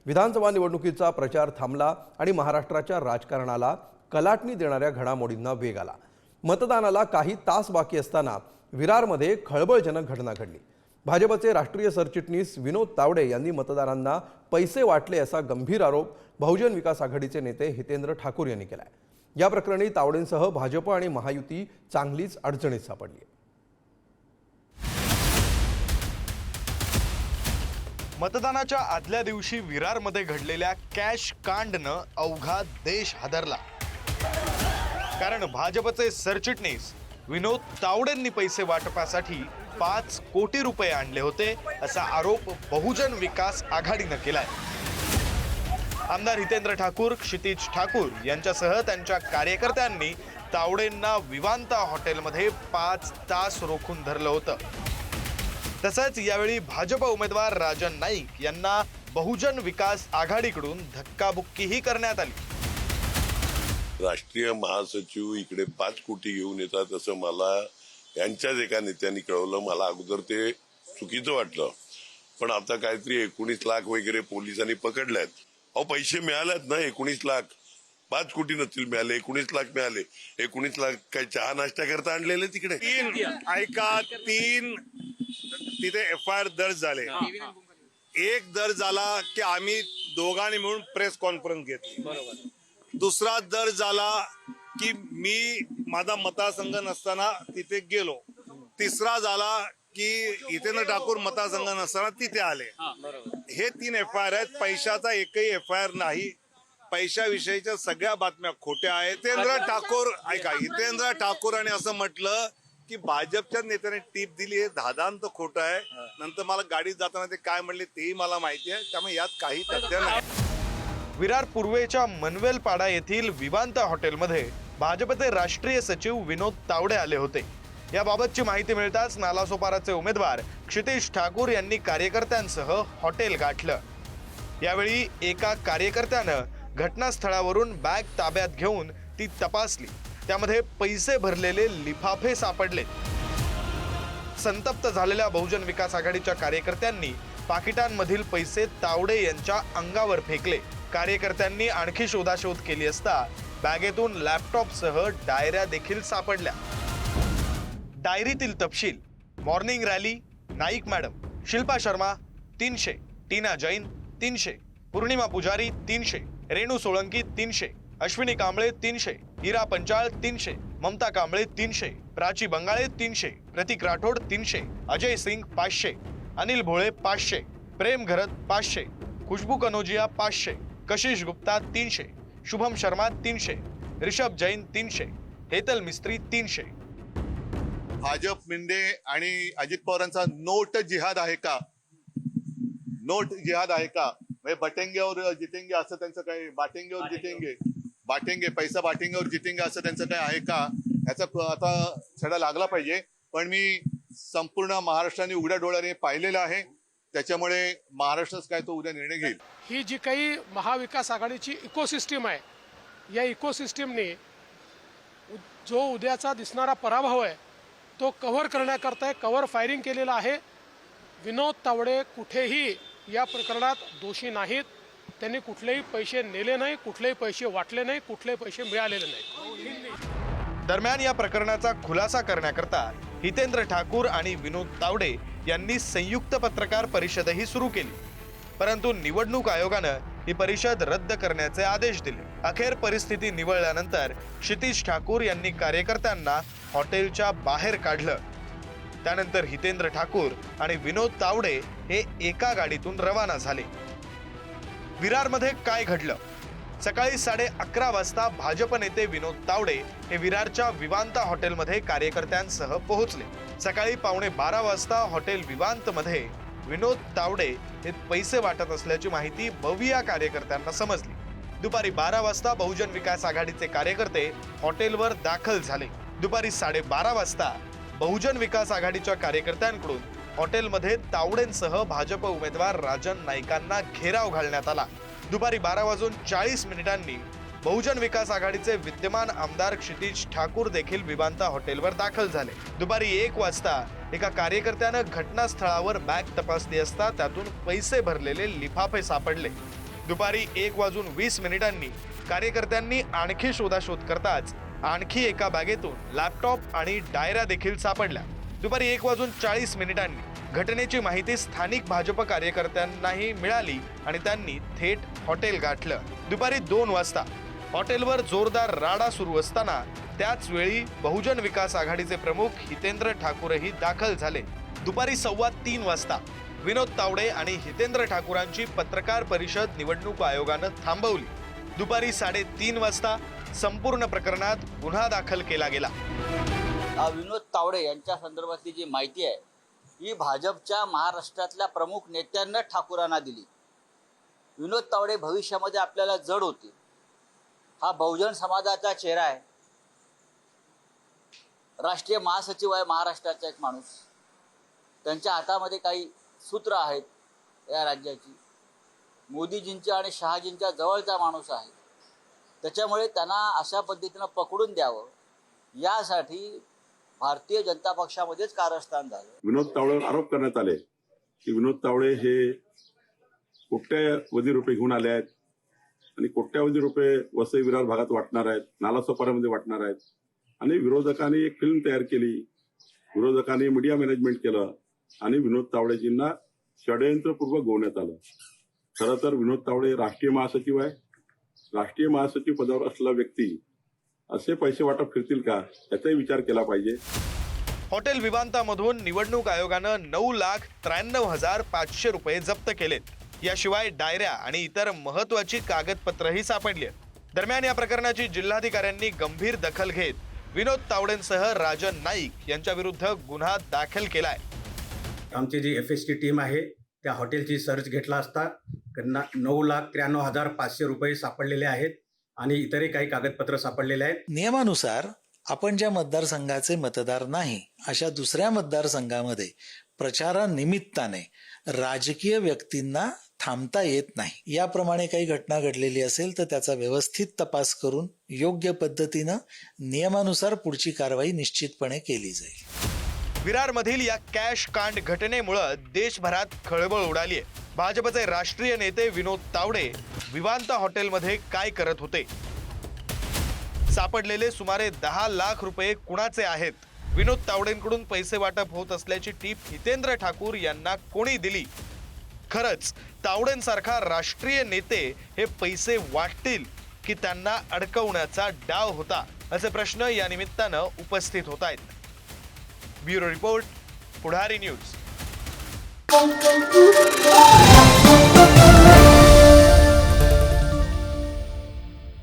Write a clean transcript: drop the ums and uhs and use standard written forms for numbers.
विधानसभा निवडणुकीचा प्रचार थांबला आणि महाराष्ट्राच्या राजकारणाला कलाटणी देणाऱ्या घडामोडींना वेग आला। मतदानाला काही तास बाकी असताना विरारमध्ये खळबळजनक घटना घडली। भाजपचे राष्ट्रीय सरचिटणीस विनोद तावडे यांनी मतदारांना पैसे वाटले असा गंभीर आरोप बहुजन विकास आघाडीचे नेते हितेंद्र ठाकूर यांनी केलाय। या प्रकरणी तावडेंसह भाजप आणि महायुती चांगलीच अडचणीत सापडली आहे। मतदानाच्या आदल्या दिवशी विरारमध्ये घडलेल्या कॅश कांडनं अवघा देश हादरला। कारण भाजपचे सरचिटणीस विनोद तावडेंनी पैसे वाटपासाठी 5 कोटी रुपये आणले होते असा आरोप बहुजन विकास आघाडीनं केलाय। आमदार हितेंद्र ठाकूर, क्षितिज ठाकूर यांच्यासह त्यांच्या कार्यकर्त्यांनी तावडेंना विवांता हॉटेलमध्ये 5 तास रोखून धरलं होतं। तसंच यावेळी भाजप उमेदवार राजन नाईक यांना बहुजन विकास आघाडीकडून धक्काबुक्कीही करण्यात आली। राष्ट्रीय महासचिव इकडे 5 कोटी घेऊन येतात असं मला यांच्याच एका नेत्यांनी कळवलं। मला अगोदर ते चुकीचं वाटलं, पण आता काहीतरी 19 लाख वगैरे पोलिसांनी पकडल्यात। अहो पैसे मिळालेत ना, 19 लाख, 5 कोटी नसतील मिळाले, 19 लाख मिळाले। 19 लाख काय चहा नाश्ता करता आणलेले तिकडे? 3 तिथे FIR दर्ज झाले। एक दर्ज झाला की आम्ही दोघांनी मिळून प्रेस कॉन्फरन्स घेतली। दुसरा दर्ज झाला की मी माझा मतदारसंघ नसताना तिथे गेलो। तिसरा झाला की हितेंद्र ठाकूर मतदारसंघ नसताना तिथे आले। हे 3 FIR आहेत। पैशाचा एकही FIR नाही। पैशाविषयीच्या सगळ्या बातम्या खोट्या आहेत। हितेंद्र ठाकूर ऐका, हितेंद्र ठाकूरांनी असं म्हटलं की भाजपच्या नेत्याने टीप दिली, हे धादांत खोटं आहे। नंतर मला गाडीत जाताना ते काय म्हणले तेही मला माहिती आहे, त्यामुळे यात काही तथ्य नाही। विरार पूर्वेच्या मनवेलपाडा येथील विवांता हॉटेलमध्ये भाजपचे राष्ट्रीय सचिव विनोद तावडे आले होते। याबाबतची माहिती मिळताच नालासोपाराचे उमेदवार क्षितिज ठाकूर यांनी कार्यकर्त्यांसह हॉटेल गाठलं। यावेळी एका कार्यकर्त्यानं घटनास्थळावरून बॅग ताब्यात घेऊन ती तपासली। त्यामध्ये पैसे भरलेले लिफाफे सापडले। संतप्त झालेल्या बहुजन विकास आघाडीच्या कार्यकर्त्यांनी पाकिटांमधील पैसे तावडे यांच्या अंगावर फेकले। कार्यकर्त्यांनी आणखी शोधाशोध केली असता बॅगेतून लॅपटॉपसह डायऱ्या देखील सापडल्या। डायरीतील तपशील: morning rally, Naik madam, Shilpa Sharma 300, टीना जैन 300, पूर्णिमा पुजारी 300, रेणू सोळंकी 300, अश्विनी कांबळे 300, हिरा पंचाळ 300, ममता कांबळे 300, प्राची बंगाळे 300, प्रतीक राठोड 300, अजय सिंग 500, अनिल भोळे 500, प्रेम घरत 500, खुशबू कनोजिया 500, कशिश गुप्ता 300, शुभम शर्मा 300, ऋषभ जैन 300, हेतल मिस्त्री 300। भाजप मिंदे आणि अजित पवारांचा नोट जिहाद आहे का? नोट जिहाद आहे का? म्हणजे बटेंगे और जितेंगे असं त्यांचं काय, बाटेंगे और जितेंगे, बाटेंगे पैसा बाटेंगे और जितेंगे असं त्यांचं काय आहे का? याचा आता छडा लागला पाहिजे। पण मी संपूर्ण महाराष्ट्राने उघड्या डोळ्याने पाहिलेलं आहे, त्याच्यामुळे महाराष्ट्रच काय तो उद्या निर्णय घेईल। ही जी काही महाविकास आघाडीची इकोसिस्टीम आहे, या इकोसिस्टीमने जो उद्याचा दिसणारा पराभव आहे तो कव्हर करण्याकरता कव्हर फायरिंग केलेलं आहे। विनोद तावडे कुठेही या प्रकरणात दोषी नाहीत। त्यांनी कुठलेही पैसे नेले नाही, कुठलेही पैसे वाटले नाही, कुठलेही पैसे मिळालेले नाही। दरम्यान या प्रकरणाचा खुलासा करण्याकरता हितेंद्र ठाकूर आणि विनोद तावडे यांनी संयुक्त पत्रकार परिषदही सुरू केली, परंतु निवडणूक आयोगानं ही परिषद रद्द करण्याचे आदेश दिले। अखेर परिस्थिती निवळल्यानंतर क्षितिज ठाकूर यांनी कार्यकर्त्यांना हॉटेलच्या बाहेर काढलं। त्यानंतर हितेंद्र ठाकूर आणि विनोद तावडे हे एका गाडीतून रवाना झाले। विरारमध्ये काय घडलं? सकाळी 11:30 वाजता भाजप नेते विनोद तावडे हे विरारच्या विवांता हॉटेलमध्ये कार्यकर्त्यांसह पोहोचले। सकाळी 11:15 वाजता हॉटेल विवांत मध्ये विनोद तावडे हे पैसे वाटत असल्याची माहिती बविया कार्यकर्त्यांना समजली। दुपारी 12 वाजता बहुजन विकास आघाडीचे कार्यकर्ते हॉटेलवर दाखल झाले। दुपारी 12:30 वाजता बहुजन विकास आघाडीच्या कार्यकर्त्यांकडून हॉटेलमध्ये तावडेंसह भाजप उमेदवार राजन नाईकांना घेराव घालण्यात आला। दुपारी 12:40 बहुजन विकास आघाडीचे विद्यमान आमदार क्षितिज ठाकूर देखील विवांता हॉटेलवर दाखल झाले। दुपारी 1 वाजता एका कार्यकर्त्यानं घटनास्थळावर बॅग तपासली असता त्यातून पैसे भरलेले लिफाफे सापडले। दुपारी 1:20 कार्यकर्त्यांनी आणखी शोधाशोध करताच आणखी एका बॅगेतून लॅपटॉप आणि डायऱ्या देखील सापडल्या. दुपारी 1:40 घटनेची माहिती स्थानिक भाजप कार्यकर्त्यांनाही मिळाली आणि त्यांनी थेट हॉटेल गाठलं. दुपारी 2 वाजता हॉटेलवर जोरदार राडा सुरू असताना त्याच वेळी बहुजन विकास आघाडीचे प्रमुख हितेंद्र ठाकूरही दाखल झाले. दुपारी 3:15 वाजता विनोद तावडे आणि हितेंद्र ठाकूरांची पत्रकार परिषद निवडणूक आयोगानं थांबवली. दुपारी 3:30 वाजता संपूर्ण प्रकरणात गुन्हा दाखल केला गेला. विनोद तावडे यांच्या संदर्भातली जी माहिती आहे ही भाजपच्या महाराष्ट्रातल्या प्रमुख नेत्यांना ठाकूरांना दिली. विनोद तावडे भविष्यामध्ये आपल्याला जड होते. हा बहुजन समाजाचा चेहरा आहे. राष्ट्रीय महासचिव आहे महाराष्ट्राचा एक माणूस. त्यांच्या हातामध्ये काही सूत्र आहेत या राज्याची. मोदीजींच्या आणि शहाजींच्या जवळचा माणूस आहे. त्याच्यामुळे त्यांना अशा पद्धतीनं पकडून द्यावं यासाठी भारतीय जनता पक्षामध्येच कारस्थान झालं. विनोद तावडेवर आरोप करण्यात आले की विनोद तावडे हे कोट्यावधी रुपये घेऊन आले आहेत आणि कोट्यावधी रुपये वसई विरार भागात वाटणार आहेत, नालासोपाऱ्यामध्ये वाटणार आहेत. आणि विरोधकांनी एक फिल्म तयार केली. विरोधकांनी मीडिया मॅनेजमेंट केलं आणि विनोद तावडेजींना षडयंत्रपूर्वक गोवण्यात आलं. खरं तर विनोद तावडे राष्ट्रीय महासचिव आहे. राष्ट्रीय महासचिव पदावर असलेला व्यक्ती असे पैसे वाटप फिरतील का याचाही विचार केला पाहिजे. हॉटेल विवांतामधून निवडणूक आयोगानं 9,93,500 रुपये जप्त केलेत. याशिवाय डायऱ्या आणि इतर महत्वाची कागदपत्रही सापडली. दरम्यान या प्रकरणाची जिल्हाधिकाऱ्यांनी गंभीर दखल घेत विनोद तावडेंसह राजन नाईक यांच्या विरुद्ध गुन्हा दाखल केलाय. आमची जी FST टीम आहे त्या हॉटेलची सर्च घेतला असता 9,93,500 रुपये सापडलेले आहेत आणि इतरही काही कागदपत्र सापडलेले आहेत. नियमानुसार आपण ज्या मतदारसंघाचे मतदार नाही अशा दुसऱ्या मतदारसंघामध्ये प्रचारानिमित्ताने राजकीय व्यक्तींना थांबता येत नाही. याप्रमाणे काही घटना घडलेली असेल तर त्याचा व्यवस्थित तपास करून योग्य पद्धतीनं नियमानुसार पुढची कारवाई निश्चितपणे केली जाईल. विरारमधील या कॅश कांड घटनेमुळे देशभरात खळबळ उडाली आहे. भाजपचे राष्ट्रीय नेते विनोद तावडे विवांता हॉटेलमध्ये काय करत होते? सापडलेले सुमारे 10 लाख रुपये कुणाचे आहेत? विनोद तावडेंकडून पैसे वाटप होत असल्याची टीप हितेंद्र ठाकूर यांना कोणी दिली? खरंच तावडेंसारखा राष्ट्रीय नेते हे पैसे वाटतील की त्यांना अडकवण्याचा डाव होता, असे प्रश्न या निमित्तानं उपस्थित होत आहेत. ब्युरो रिपोर्ट, पुढारी न्यूज.